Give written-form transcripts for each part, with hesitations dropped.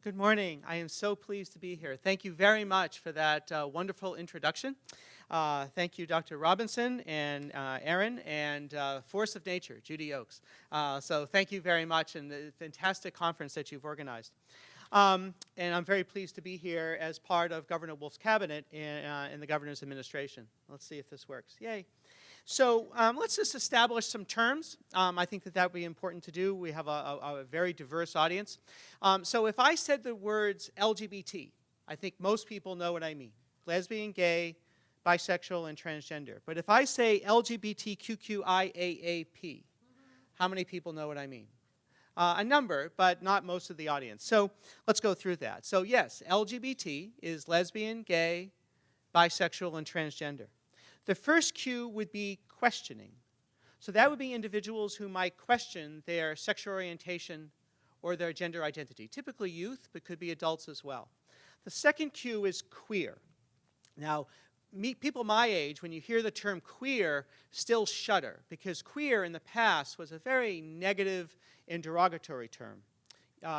Good morning. I am so pleased to be here. Thank you very much for that wonderful introduction. Thank you, Dr. Robinson and Aaron, and Force of Nature, Judy Oakes. So thank you very much, and the fantastic conference that you've organized. And I'm very pleased to be here as part of Governor Wolf's cabinet in the governor's administration. Let's see if this works. Yay. So let's just establish some terms. I think that would be important to do. We have a very diverse audience. So if I said the words LGBT, I think most people know what I mean. Lesbian, gay, bisexual, and transgender. But if I say LGBTQIAAP, how many people know what I mean? A number, but not most of the audience. So let's go through that. So yes, LGBT is lesbian, gay, bisexual, and transgender. The first Q would be questioning. So that would be individuals who might question their sexual orientation or their gender identity. Typically youth, but could be adults as well. The second Q is queer. Now, people my age, when you hear the term queer, still shudder, because queer in the past was a very negative and derogatory term.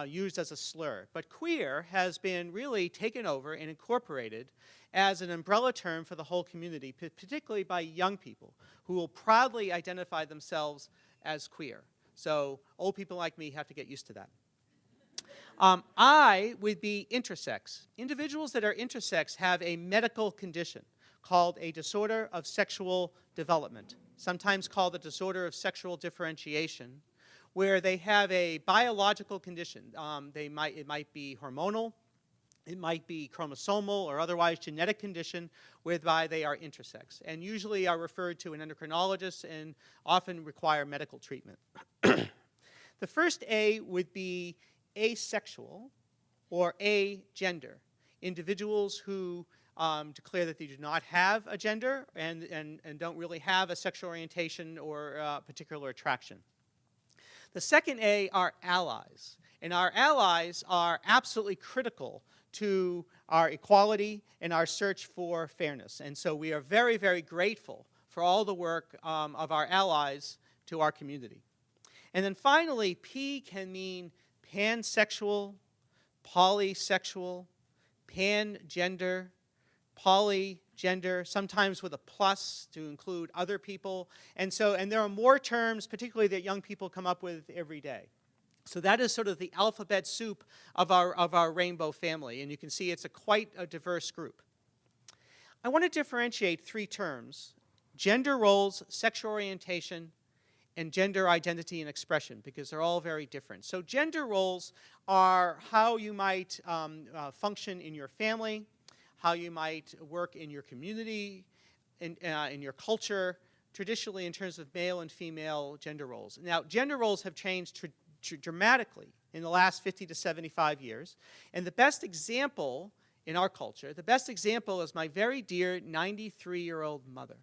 Used as a slur. But queer has been really taken over and incorporated as an umbrella term for the whole community, particularly by young people who will proudly identify themselves as queer. So old people like me have to get used to that. I would be intersex. Individuals that are intersex have a medical condition called a disorder of sexual development, sometimes called the disorder of sexual differentiation, where they have a biological condition. It might be hormonal, it might be chromosomal or otherwise genetic condition whereby they are intersex, and usually are referred to an endocrinologist and often require medical treatment. The first A would be asexual or agender, individuals who declare that they do not have a gender and don't really have a sexual orientation or particular attraction. The second A are allies, and our allies are absolutely critical to our equality and our search for fairness. And so we are very, very grateful for all the work of our allies to our community. And then finally, P can mean pansexual, polysexual, pangender, polygender, sometimes with a plus to include other people. And there are more terms, particularly that young people come up with every day. So that is sort of the alphabet soup of our rainbow family. And you can see it's quite a diverse group. I want to differentiate three terms: gender roles, sexual orientation, and gender identity and expression, because they're all very different. So gender roles are how you might function in your family, how you might work in your community, in your culture, traditionally in terms of male and female gender roles. Now, gender roles have changed dramatically in the last 50 to 75 years. And the best example in our culture, the best example is my very dear 93-year-old mother.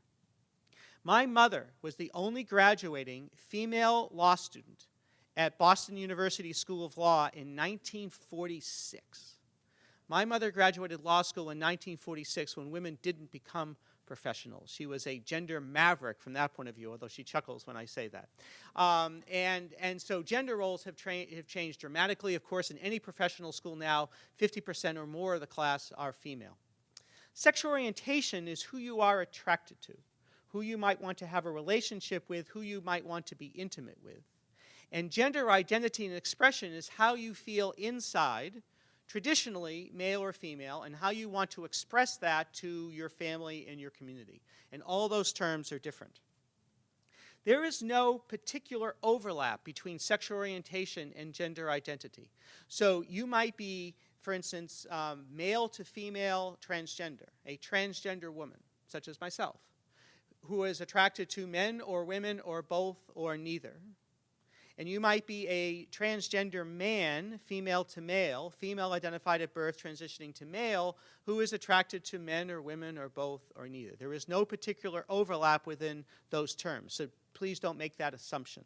My mother was the only graduating female law student at Boston University School of Law in 1946. My mother graduated law school in 1946 when women didn't become professionals. She was a gender maverick from that point of view, although she chuckles when I say that. And so gender roles have changed dramatically. Of course, in any professional school now, 50% or more of the class are female. Sexual orientation is who you are attracted to, who you might want to have a relationship with, who you might want to be intimate with. And gender identity and expression is how you feel inside, traditionally male or female, and how you want to express that to your family and your community. And all those terms are different. There is no particular overlap between sexual orientation and gender identity. So you might be, for instance, male to female transgender, a transgender woman, such as myself, who is attracted to men or women or both or neither. And you might be a transgender man, female to male, female identified at birth, transitioning to male, who is attracted to men or women or both or neither. There is no particular overlap within those terms, so please don't make that assumption.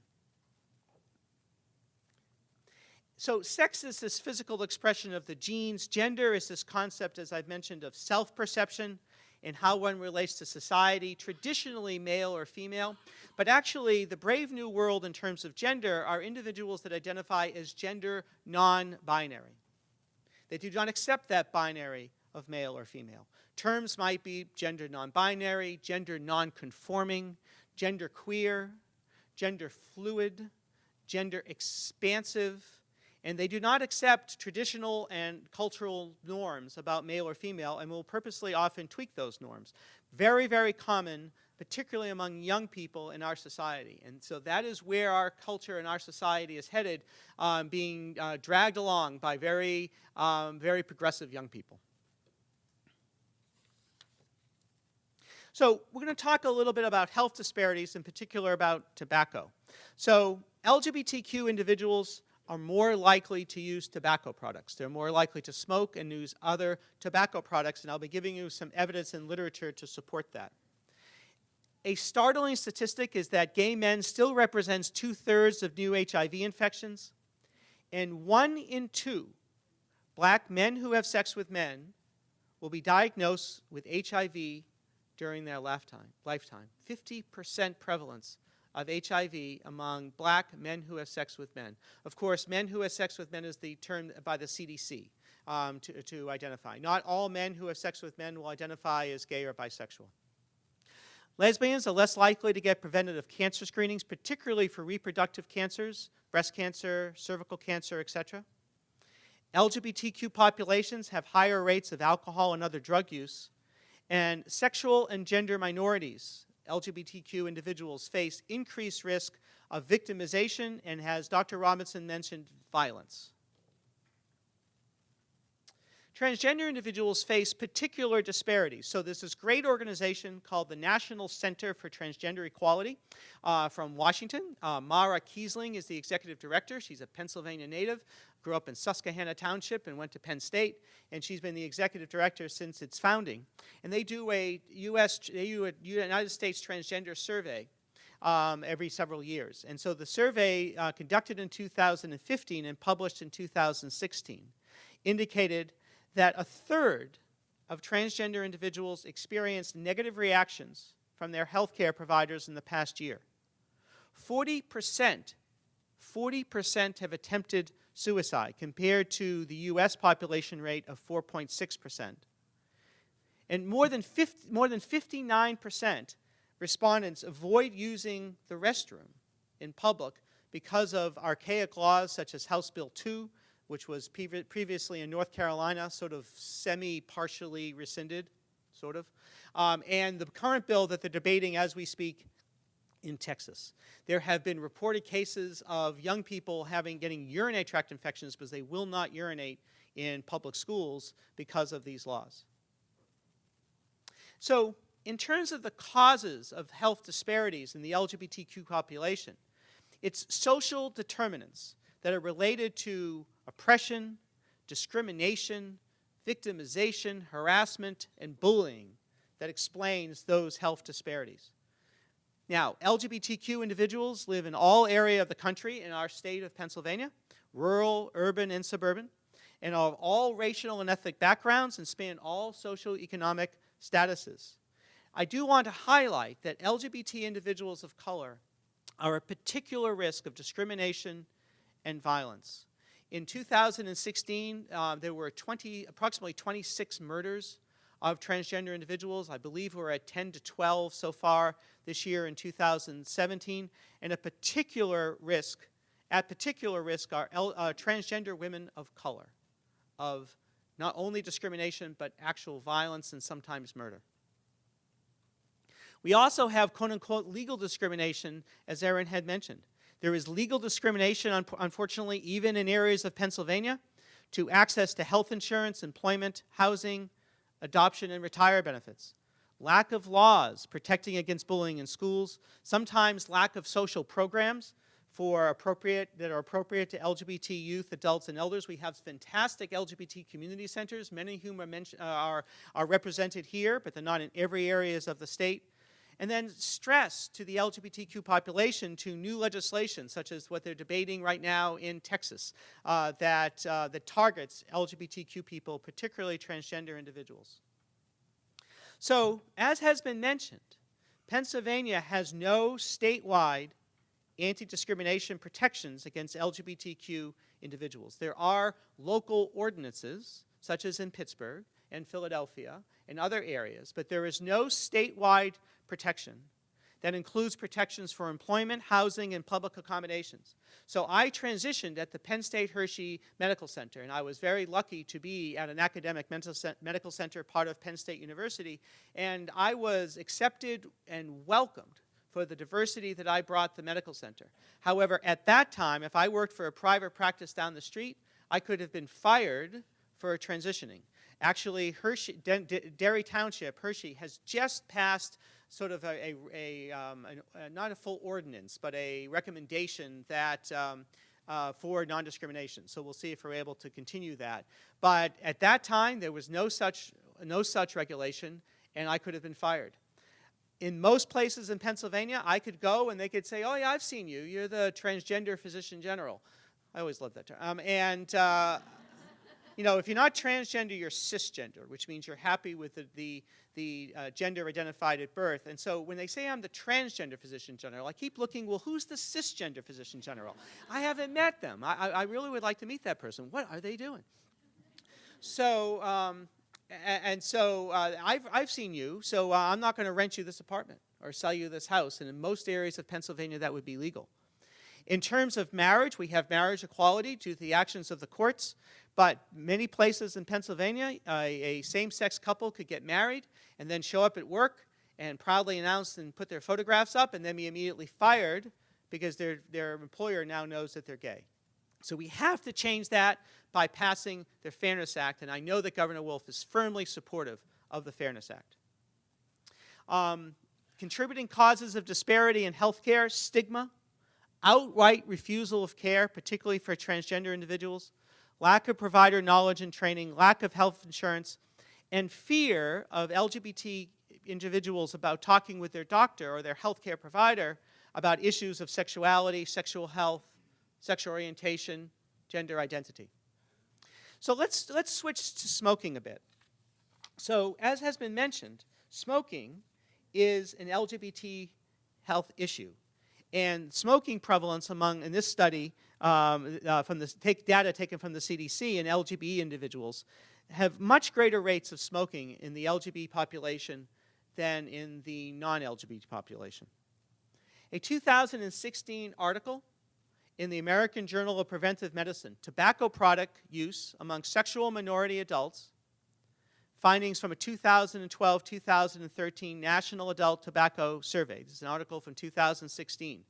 So sex is this physical expression of the genes. Gender is this concept, as I've mentioned, of self-perception and how one relates to society, traditionally male or female. But actually, the brave new world in terms of gender are individuals that identify as gender non-binary. They do not accept that binary of male or female. Terms might be gender non-binary, gender non-conforming, gender queer, gender fluid, gender expansive, and they do not accept traditional and cultural norms about male or female and will purposely often tweak those norms. Very, very common, particularly among young people in our society. And so that is where our culture and our society is headed, being dragged along by very, very progressive young people. So we're going to talk a little bit about health disparities, in particular about tobacco. So LGBTQ individuals are more likely to use tobacco products. They're more likely to smoke and use other tobacco products, and I'll be giving you some evidence in literature to support that. A startling statistic is that gay men still represents 2/3 of new HIV infections, and 1 in 2 black men who have sex with men will be diagnosed with HIV during their lifetime. 50% prevalence of HIV among black men who have sex with men. Of course, men who have sex with men is the term by the CDC to identify. Not all men who have sex with men will identify as gay or bisexual. Lesbians are less likely to get preventative cancer screenings, particularly for reproductive cancers, breast cancer, cervical cancer, etc. LGBTQ populations have higher rates of alcohol and other drug use, and sexual and gender minorities, LGBTQ individuals, face increased risk of victimization and, as Dr. Robinson mentioned, violence. Transgender individuals face particular disparities. So there's this great organization called the National Center for Transgender Equality from Washington. Mara Kiesling is the executive director. She's a Pennsylvania native, grew up in Susquehanna Township and went to Penn State, and she's been the executive director since its founding. And they do a United States transgender survey every several years. And so the survey conducted in 2015 and published in 2016 indicated that 1/3 of transgender individuals experienced negative reactions from their healthcare providers in the past year. 40% have attempted suicide, compared to the U.S. population rate of 4.6%. And more than 59% respondents avoid using the restroom in public because of archaic laws such as House Bill 2, which was previously in North Carolina, sort of semi-partially rescinded, sort of, and the current bill that they're debating as we speak in Texas. There have been reported cases of young people getting urinary tract infections because they will not urinate in public schools because of these laws. So, in terms of the causes of health disparities in the LGBTQ population, it's social determinants that are related to oppression, discrimination, victimization, harassment, and bullying that explains those health disparities. Now, LGBTQ individuals live in all areas of the country in our state of Pennsylvania, rural, urban, and suburban, and of all racial and ethnic backgrounds and span all socioeconomic statuses. I do want to highlight that LGBT individuals of color are at particular risk of discrimination and violence. In 2016, there were approximately 26 murders of transgender individuals. I believe we're at 10 to 12 so far this year in 2017. And at particular risk are transgender women of color, of not only discrimination, but actual violence and sometimes murder. We also have, quote-unquote, legal discrimination, as Erin had mentioned. There is legal discrimination, unfortunately, even in areas of Pennsylvania, to access to health insurance, employment, housing, adoption, and retirement benefits. Lack of laws protecting against bullying in schools, sometimes lack of social programs that are appropriate to LGBT youth, adults, and elders. We have fantastic LGBT community centers, many of whom are represented here, but they're not in every area of the state. And then stress to the LGBTQ population to new legislation, such as what they're debating right now in Texas, that targets LGBTQ people, particularly transgender individuals. So, as has been mentioned, Pennsylvania has no statewide anti-discrimination protections against LGBTQ individuals. There are local ordinances, such as in Pittsburgh and Philadelphia and other areas, but there is no statewide protection that includes protections for employment, housing, and public accommodations. So I transitioned at the Penn State Hershey Medical Center, and I was very lucky to be at an academic medical center, part of Penn State University, and I was accepted and welcomed for the diversity that I brought to the medical center. However, at that time, if I worked for a private practice down the street, I could have been fired for transitioning. Actually, Hershey, Derry Township, Hershey, has just passed sort of not a full ordinance, but a recommendation that for non-discrimination. So we'll see if we're able to continue that. But at that time, there was no such regulation, and I could have been fired. In most places in Pennsylvania, I could go and they could say, "Oh yeah, I've seen you. You're the transgender physician general." I always loved that term. You know, if you're not transgender, you're cisgender, which means you're happy with the gender identified at birth. And so when they say I'm the transgender physician general, I keep looking, well, who's the cisgender physician general? I haven't met them. I really would like to meet that person. What are they doing? So, I've seen you, so I'm not going to rent you this apartment or sell you this house. And in most areas of Pennsylvania, that would be legal. In terms of marriage, we have marriage equality due to the actions of the courts. But many places in Pennsylvania, a same-sex couple could get married and then show up at work and proudly announce and put their photographs up and then be immediately fired because their employer now knows that they're gay. So we have to change that by passing the Fairness Act, and I know that Governor Wolf is firmly supportive of the Fairness Act. Contributing causes of disparity in health care, stigma, outright refusal of care, particularly for transgender individuals, lack of provider knowledge and training, lack of health insurance, and fear of LGBT individuals about talking with their doctor or their healthcare provider about issues of sexuality, sexual health, sexual orientation, gender identity. So let's switch to smoking a bit. So as has been mentioned, smoking is an LGBT health issue. And smoking prevalence among, in this study, data taken from the CDC in LGBT individuals, have much greater rates of smoking in the LGBT population than in the non-LGBT population. A 2016 article in the American Journal of Preventive Medicine, Tobacco Product Use Among Sexual Minority Adults, findings from a 2012-2013 National Adult Tobacco Survey. This is an article from 2016.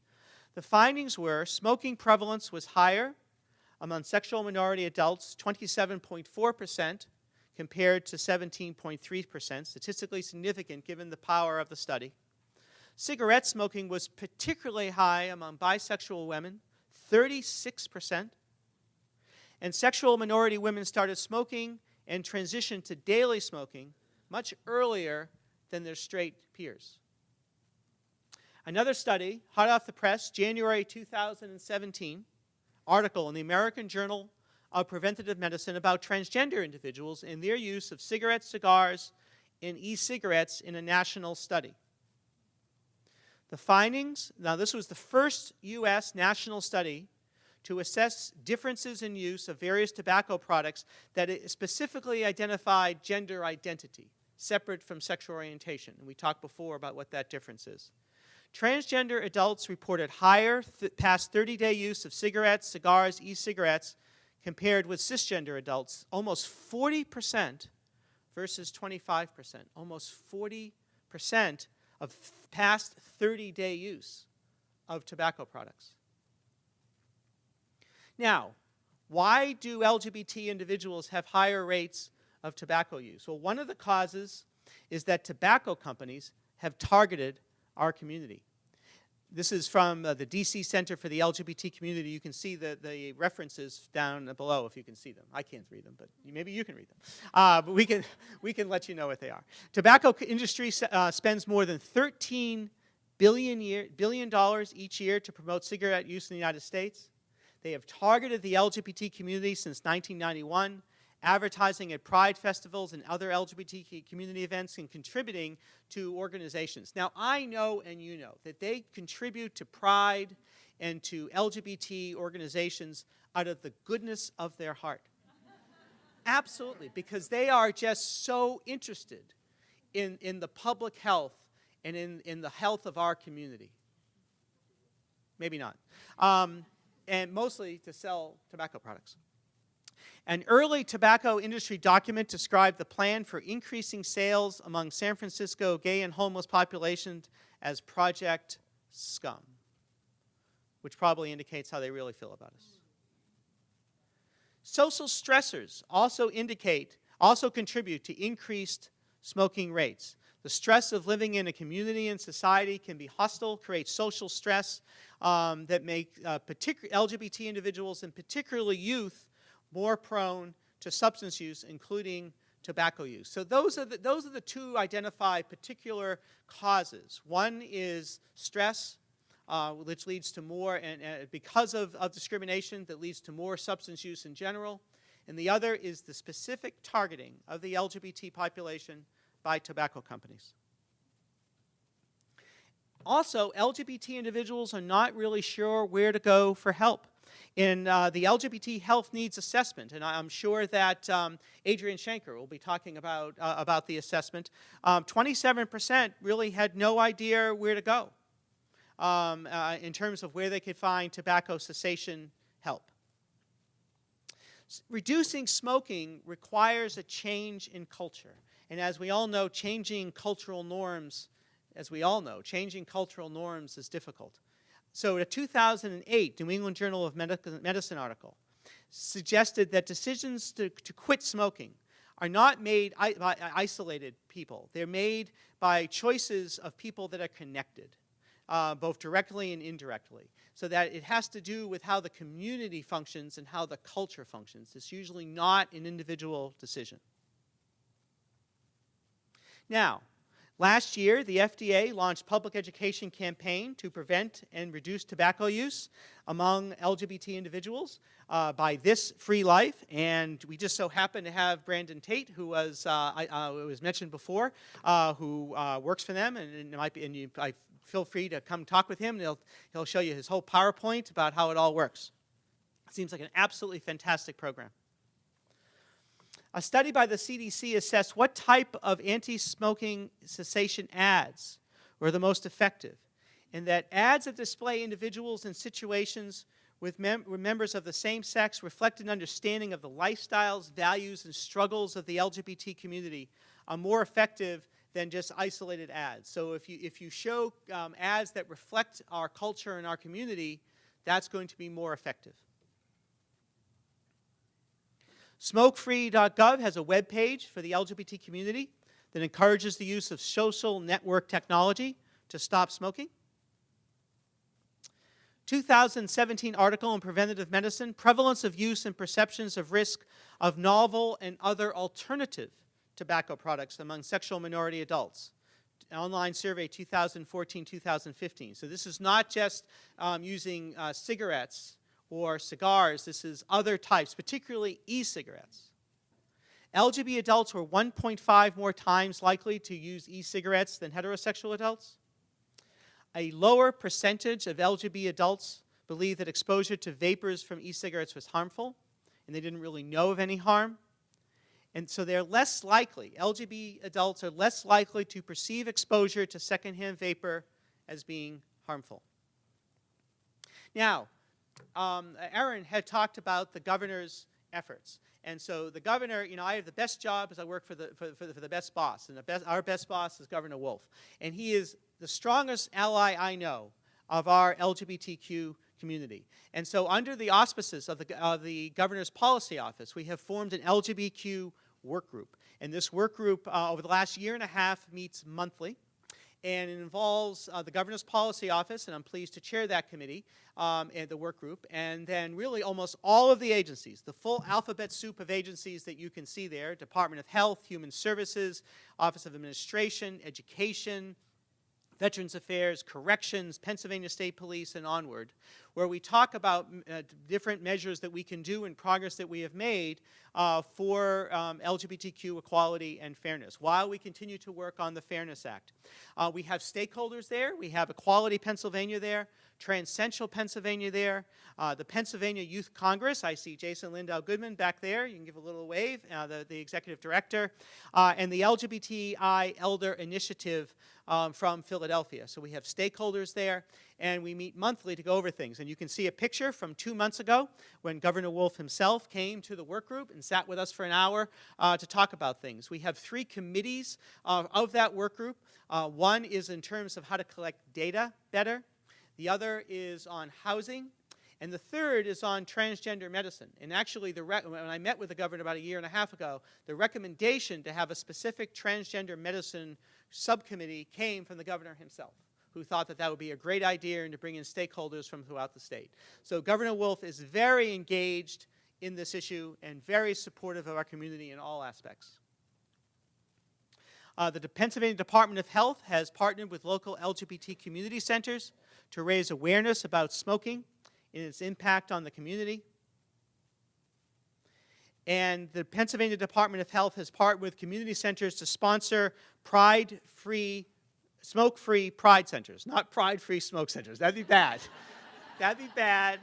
The findings were smoking prevalence was higher among sexual minority adults, 27.4% compared to 17.3%, statistically significant given the power of the study. Cigarette smoking was particularly high among bisexual women, 36%. And sexual minority women started smoking and transitioned to daily smoking much earlier than their straight peers. Another study, hot off the press, January 2017, article in the American Journal of Preventive Medicine about transgender individuals and their use of cigarettes, cigars, and e-cigarettes in a national study. The findings, now this was the first U.S. national study to assess differences in use of various tobacco products that specifically identified gender identity, separate from sexual orientation. And we talked before about what that difference is. Transgender adults reported higher past 30-day use of cigarettes, cigars, e-cigarettes compared with cisgender adults, almost 40% versus 25%. Almost 40% of past 30-day use of tobacco products. Now, why do LGBT individuals have higher rates of tobacco use? Well, one of the causes is that tobacco companies have targeted our community. This is from the DC Center for the LGBT Community. You can see the references down below if you can see them. I can't read them, but maybe you can read them. But we can let you know what they are. Tobacco industry spends more than $13 billion each year to promote cigarette use in the United States. They have targeted the LGBT community since 1991, advertising at pride festivals and other LGBT community events and contributing to organizations. Now, I know and you know that they contribute to pride and to LGBT organizations out of the goodness of their heart. Absolutely, because they are just so interested in the public health and in the health of our community. Maybe not. And mostly to sell tobacco products. An early tobacco industry document described the plan for increasing sales among San Francisco gay and homeless populations as Project Scum, which probably indicates how they really feel about us. Social stressors also contribute to increased smoking rates. The stress of living in a community and society can be hostile, create social stress that make LGBT individuals, and particularly youth, more prone to substance use, including tobacco use. So those are the two identified particular causes. One is stress, which leads to more, and because of discrimination, that leads to more substance use in general. And the other is the specific targeting of the LGBT population by tobacco companies. Also, LGBT individuals are not really sure where to go for help. In the LGBT Health Needs Assessment, and I'm sure that Adrian Schenker will be talking about the assessment, 27% really had no idea where to go in terms of where they could find tobacco cessation help. Reducing smoking requires a change in culture. And as we all know, changing cultural norms is difficult. So a 2008 New England Journal of Medicine article suggested that decisions to quit smoking are not made by isolated people. They're made by choices of people that are connected, both directly and indirectly. So that it has to do with how the community functions and how the culture functions. It's usually not an individual decision. Now, last year, the FDA launched a public education campaign to prevent and reduce tobacco use among LGBT individuals by This Free Life, and we just so happen to have Brandon Tate, who was mentioned before, who works for them, and I feel free to come talk with him, and he'll show you his whole PowerPoint about how it all works. It seems like an absolutely fantastic program. A study by the CDC assessed what type of anti-smoking cessation ads were the most effective, and that ads that display individuals in situations with members of the same sex reflect an understanding of the lifestyles, values, and struggles of the LGBT community are more effective than just isolated ads. So if you show ads that reflect our culture and our community, that's going to be more effective. Smokefree.gov has a web page for the LGBT community that encourages the use of social network technology to stop smoking. 2017 article in Preventative Medicine, Prevalence of Use and Perceptions of Risk of Novel and Other Alternative Tobacco Products Among Sexual Minority Adults. An online survey 2014-2015. So this is not just using cigarettes or cigars. This is other types, particularly e-cigarettes. LGBT adults were 1.5 more times likely to use e-cigarettes than heterosexual adults. A lower percentage of LGBT adults believe that exposure to vapors from e-cigarettes was harmful, and they didn't really know of any harm. And so they're less likely, LGBT adults are less likely to perceive exposure to secondhand vapor as being harmful. Now, Aaron had talked about the governor's efforts. And so the governor, I have the best job because I work for the best boss. And our best boss is Governor Wolf. And he is the strongest ally I know of our LGBTQ community. And so under the auspices of the governor's policy office, we have formed an LGBTQ work group. And this work group over the last year and a half meets monthly. And it involves the governor's policy office, and I'm pleased to chair that committee and the work group, and then really almost all of the agencies, the full alphabet soup of agencies that you can see there, Department of Health, Human Services, Office of Administration, Education, Veterans Affairs, Corrections, Pennsylvania State Police, and onward. where we talk about different measures that we can do and progress that we have made for LGBTQ equality and fairness while we continue to work on the Fairness Act. We have stakeholders there. We have Equality Pennsylvania there, Transcendental Pennsylvania there, the Pennsylvania Youth Congress. I see Jason Lindell Goodman back there. You can give a little wave, the executive director, and the LGBTI Elder Initiative from Philadelphia. So we have stakeholders there, and we meet monthly to go over things. And you can see a picture from 2 months ago when Governor Wolf himself came to the work group and sat with us for an hour to talk about things. We have 3 committees of that work group. One is in terms of how to collect data better. The other is on housing. And the third is on transgender medicine. And actually, when I met with the governor about 1.5 years ago, the recommendation to have a specific transgender medicine subcommittee came from the governor himself, who thought that that would be a great idea and to bring in stakeholders from throughout the state. So Governor Wolf is very engaged in this issue and very supportive of our community in all aspects. The Pennsylvania Department of Health has partnered with local LGBT community centers to raise awareness about smoking and its impact on the community. And the Pennsylvania Department of Health has partnered with community centers to sponsor smoke-free pride centers. Not pride-free smoke centers. That'd be bad. That'd be bad.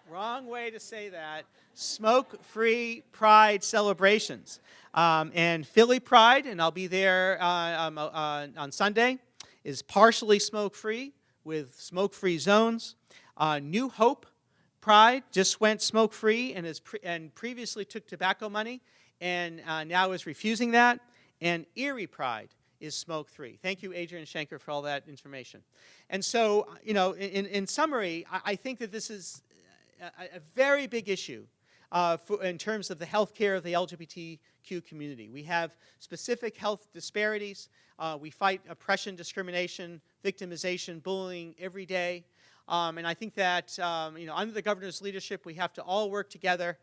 Wrong way to say that. Smoke-free pride celebrations. And Philly Pride, and I'll be there on Sunday, is partially smoke-free with smoke-free zones. New Hope Pride just went smoke-free and previously took tobacco money and now is refusing that. And Erie Pride is smoke-free. Thank you, Adrian Schenker, for all that information. And so, you know, in summary, I think that this is a very big issue in terms of the health care of the LGBTQ community. We have specific health disparities. We fight oppression, discrimination, victimization, bullying every day. And I think that, you know, under the governor's leadership, we have to all work together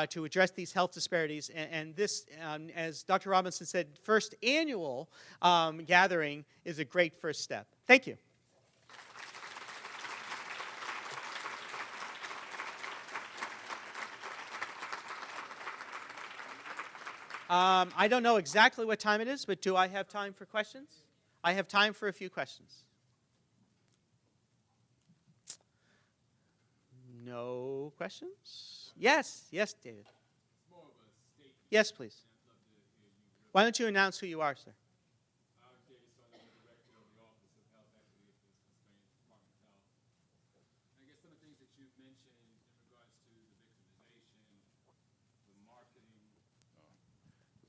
to address these health disparities. And this, as Dr. Robinson said, first annual gathering is a great first step. Thank you. I don't know exactly what time it is, but do I have time for questions? I have time for a few questions. No questions? Yes, yes, David. Yes, please. Why don't you announce who you are, sir?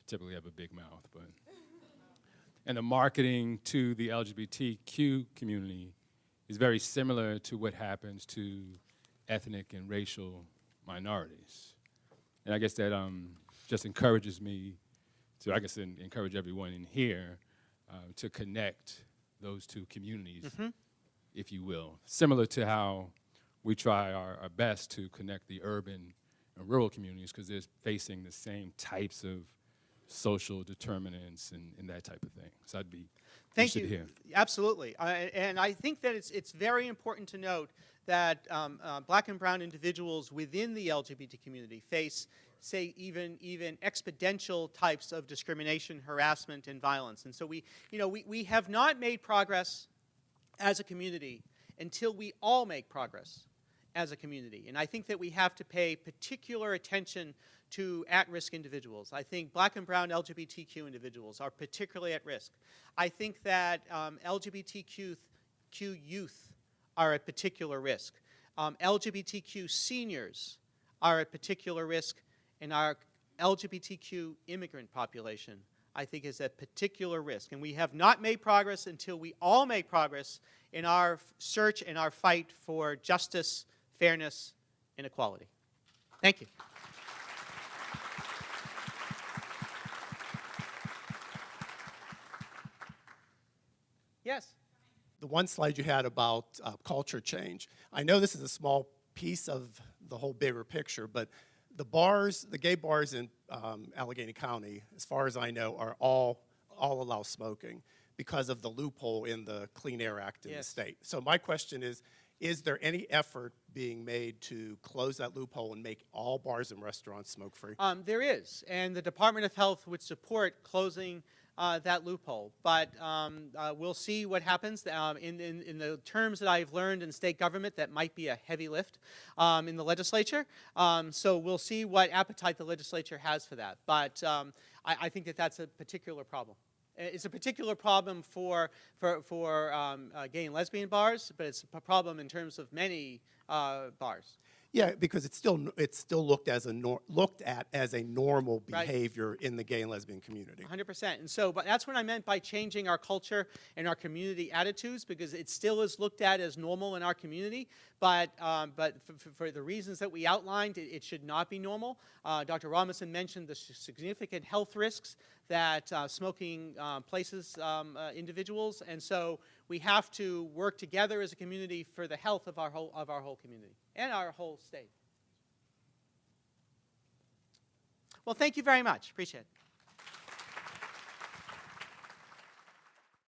Typically have a big mouth, but and the marketing to the LGBTQ community is very similar to what happens to ethnic and racial minorities. And I guess that just encourages me to, I guess, encourage everyone in here to connect those two communities, if you will. Similar to how we try our best to connect the urban and rural communities because they're facing the same types of social determinants and that type of thing. So I'd be interested to hear. Absolutely. And I think that it's very important to note that black and brown individuals within the LGBT community face, say, even exponential types of discrimination, harassment, and violence. And so we have not made progress as a community until we all make progress as a community. And I think that we have to pay particular attention to at-risk individuals. I think black and brown LGBTQ individuals are particularly at risk. I think that LGBTQ youth are at particular risk. LGBTQ seniors are at particular risk, and our LGBTQ immigrant population, I think, is at particular risk. And we have not made progress until we all make progress in our search and our fight for justice, fairness, and equality. Thank you. Yes. The one slide you had about culture change. I know this is a small piece of the whole bigger picture, but the gay bars in Allegheny County, as far as I know, are all allow smoking because of the loophole in the Clean Air Act in the state. So my question is Is there any effort being made to close that loophole and make all bars and restaurants smoke-free? There is, and the Department of Health would support closing that loophole. But we'll see what happens. In the terms that I've learned in state government, that might be a heavy lift in the legislature. So we'll see what appetite the legislature has for that. But I think that that's a particular problem. It's a particular problem for gay and lesbian bars, but it's a problem in terms of many bars. Yeah, because it's still looked at as a normal Right. behavior in the gay and lesbian community. 100%. And so, but that's what I meant by changing our culture and our community attitudes, because it still is looked at as normal in our community. But for the reasons that we outlined, it should not be normal. Dr. Robinson mentioned the significant health risks that smoking places individuals, and so we have to work together as a community for the health of our whole community and our whole state. Well, thank you very much. Appreciate it.